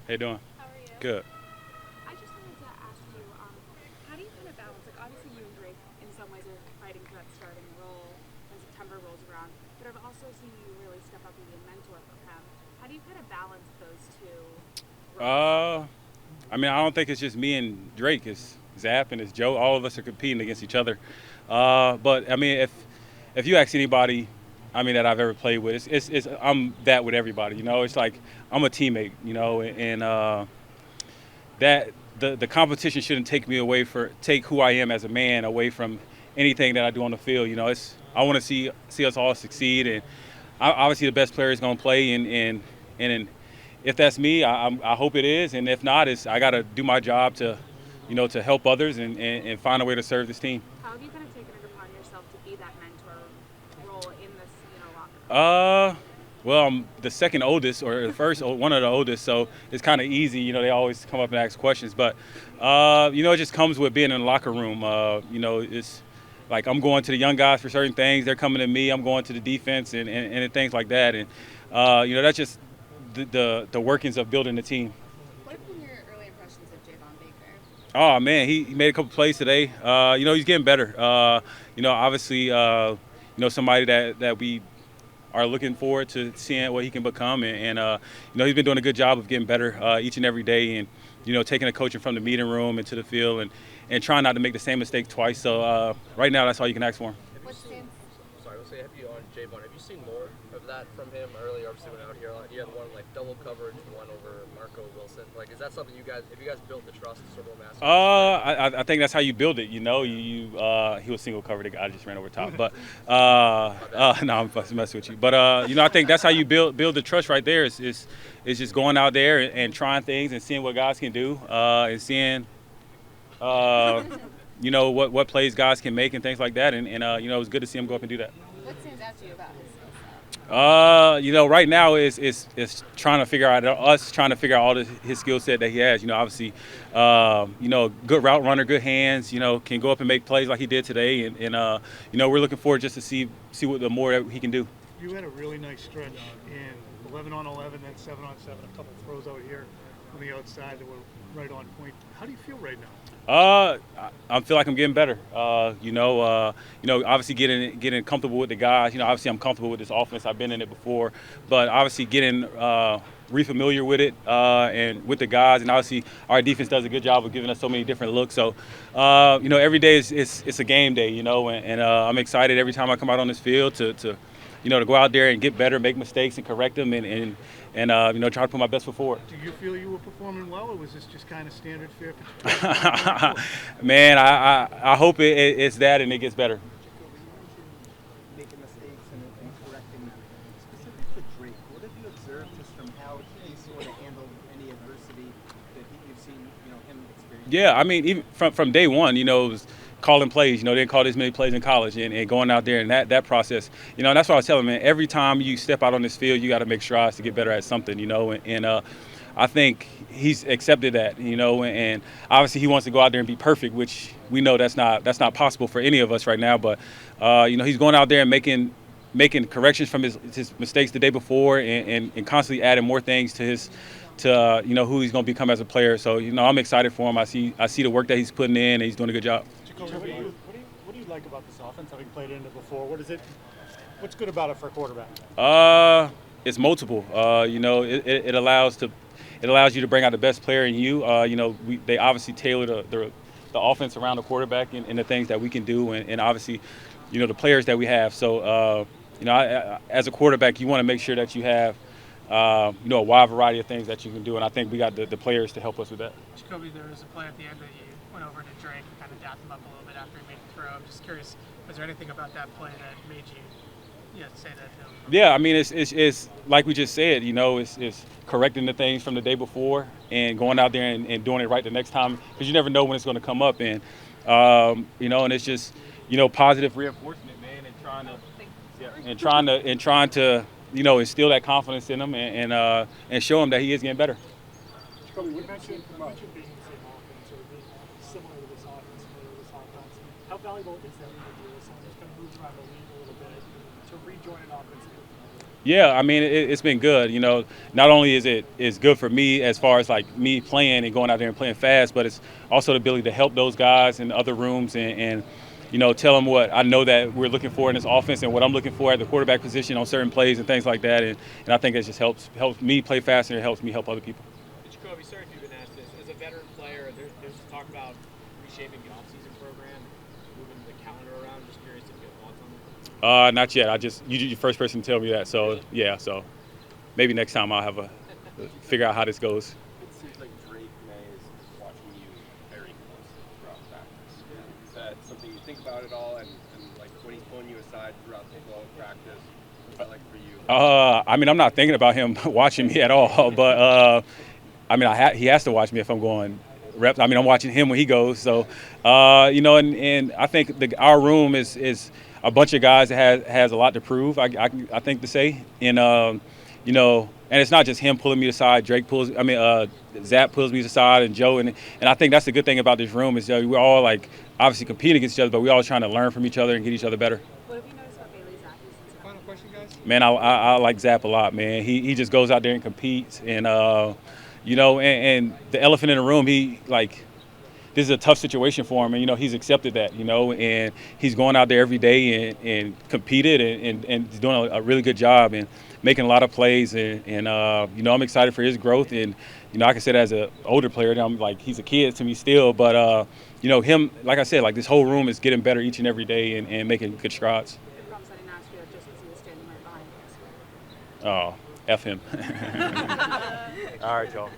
How you doing? How are you? Good. I just wanted to ask you, how do you kind of balance, like obviously you and Drake in some ways are fighting for that starting role when September rolls around, but I've also seen you really step up and be a mentor for him. How do you kind of balance those two roles? Uh, I mean, I don't think it's just me and Drake. It's Zap and it's Joe. All of us are competing against each other. But I mean, if you ask anybody, I mean that I've ever played with, it's I'm that with everybody. It's like I'm a teammate. And that the competition shouldn't take who I am as a man away from anything that I do on the field. I want to see us all succeed, and obviously the best player is going to play, and if that's me, I hope it is, and if not, I got to do my job to help others and find a way to serve this team. How have you kind of taken it upon yourself to be that mentor role in this, locker room? Uh, well, I'm the second oldest, or the first one of the oldest, so it's kind of easy. They always come up and ask questions, but it just comes with being in the locker room. It's like I'm going to the young guys for certain things; they're coming to me. I'm going to the defense and things like that, and that's just the workings of building a team. What have been your early impressions of Javon Baker? Oh man, he made a couple plays today. He's getting better. Obviously, somebody that we are looking forward to seeing what he can become, and he's been doing a good job of getting better each and every day, and taking the coaching from the meeting room into the field, and trying not to make the same mistake twice. So right now, that's all you can ask for him. What stands? Sorry, I'll say have you on Javon. Have you seen more of that from him earlier? Obviously, when out here, he had one like double coverage, one over Marco Wilson. Like, is that something have you guys built the trust sort of master? I think that's how you build it. He was single covered. The guy just ran over top, but no, I'm messing with you. But I think that's how you build the trust right there. Is just going out there and trying things and seeing what guys can do, and seeing what plays guys can make and things like that. And it was good to see him go up and do that. What stands out to you about his skill set? Right now is trying to figure out all his skill set that he has. Obviously, good route runner, good hands. Can go up and make plays like he did today, and we're looking forward just to see what the more that he can do. You had a really nice stretch in 11 on 11, then 7 on 7, a couple throws out here on the outside that were right on point. How do you feel right now? I feel like I'm getting better. Obviously getting comfortable with the guys. Obviously I'm comfortable with this offense. I've been in it before, but obviously getting re-familiar with it and with the guys. And obviously our defense does a good job of giving us so many different looks. So, every day it's a game day. And I'm excited every time I come out on this field to go out there and get better, make mistakes, and correct them, and try to put my best foot forward. Do you feel you were performing well, or was this just kind of standard fare for Man, I hope it's that and it gets better. Jacoby, you mentioned making mistakes and correcting them. Specific to Drake, what have you observed just from how he sort of handled any adversity that you've seen, him experience? Yeah, I mean, even from day one, it was calling plays. They didn't call this many plays in college, and going out there and that process. And that's what I was telling him, man. Every time you step out on this field, you got to make strides to get better at something. And I think he's accepted that. And obviously he wants to go out there and be perfect, which we know that's not possible for any of us right now. But he's going out there and making corrections from his mistakes the day before, and constantly adding more things to who he's going to become as a player. So I'm excited for him. I see the work that he's putting in, and he's doing a good job. Jacoby, what do you like about this offense, having played in it before? What's good about it for a quarterback? It's multiple. It allows you to bring out the best player in you. They obviously tailor the offense around the quarterback and the things that we can do, and obviously, the players that we have. So, as a quarterback, you want to make sure that you have, a wide variety of things that you can do, and I think we got the players to help us with that. Jacoby, there was a play at the end that you went over to Drake and kind of dapped him up a little bit after he made the throw. I'm just curious, was there anything about that play that made you say that to him? Yeah, I mean, it's like we just said, it's correcting the things from the day before and going out there and doing it right the next time, because you never know when it's going to come up, and and it's just positive reinforcement, man, and trying to instill that confidence in him and show him that he is getting better. Jacoby, you mentioned being in the same offense or being similar to this offense, familiar with this offense. How valuable is that for you as someone who's kind of moved around the league a little bit to rejoin an offense? Yeah, I mean it's been good. You know, not only is it's good for me as far as like me playing and going out there and playing fast, but it's also the ability to help those guys in other rooms and you know tell them what I know that we're looking for in this offense and what I'm looking for at the quarterback position on certain plays and things like that. And I think it just helps me play faster and it helps me help other people. Jacoby, sorry if you've been asked this. As a veteran player, there's talk about reshaping the offseason program, moving the calendar around. Just curious if you have thoughts on that. Not yet. You're the first person to tell me that. So yeah, so maybe next time I'll have a figure out how this goes. It seems like Drake May is watching you very closely throughout practice. Is that something you think about at all? And like when he's pulling you aside throughout the flow of practice, what's that like for you? I mean, I'm not thinking about him watching me at all, but I mean, he has to watch me if I'm going reps. I mean, I'm watching him when he goes. So, you know, and I think our room is a bunch of guys that has a lot to prove. I think to say, and you know, and it's not just him pulling me aside. Zap pulls me aside, and Joe, and I think that's the good thing about this room is we're all like obviously competing against each other, but we're all trying to learn from each other and get each other better. What have you noticed about Bailey Zappi since Final question, guys. Man, I like Zap a lot, man. He just goes out there and competes, and you know, and the elephant in the room, this is a tough situation for him, and you know he's accepted that, you know, and he's going out there every day and competed and he's doing a really good job and making a lot of plays, and you know I'm excited for his growth, and you know like I said, as an older player, I'm like he's a kid to me still, but you know him, like I said, like this whole room is getting better each and every day and making good strides. the problems I didn't ask you just because he was standing right behind us? Oh, F him. All right, y'all.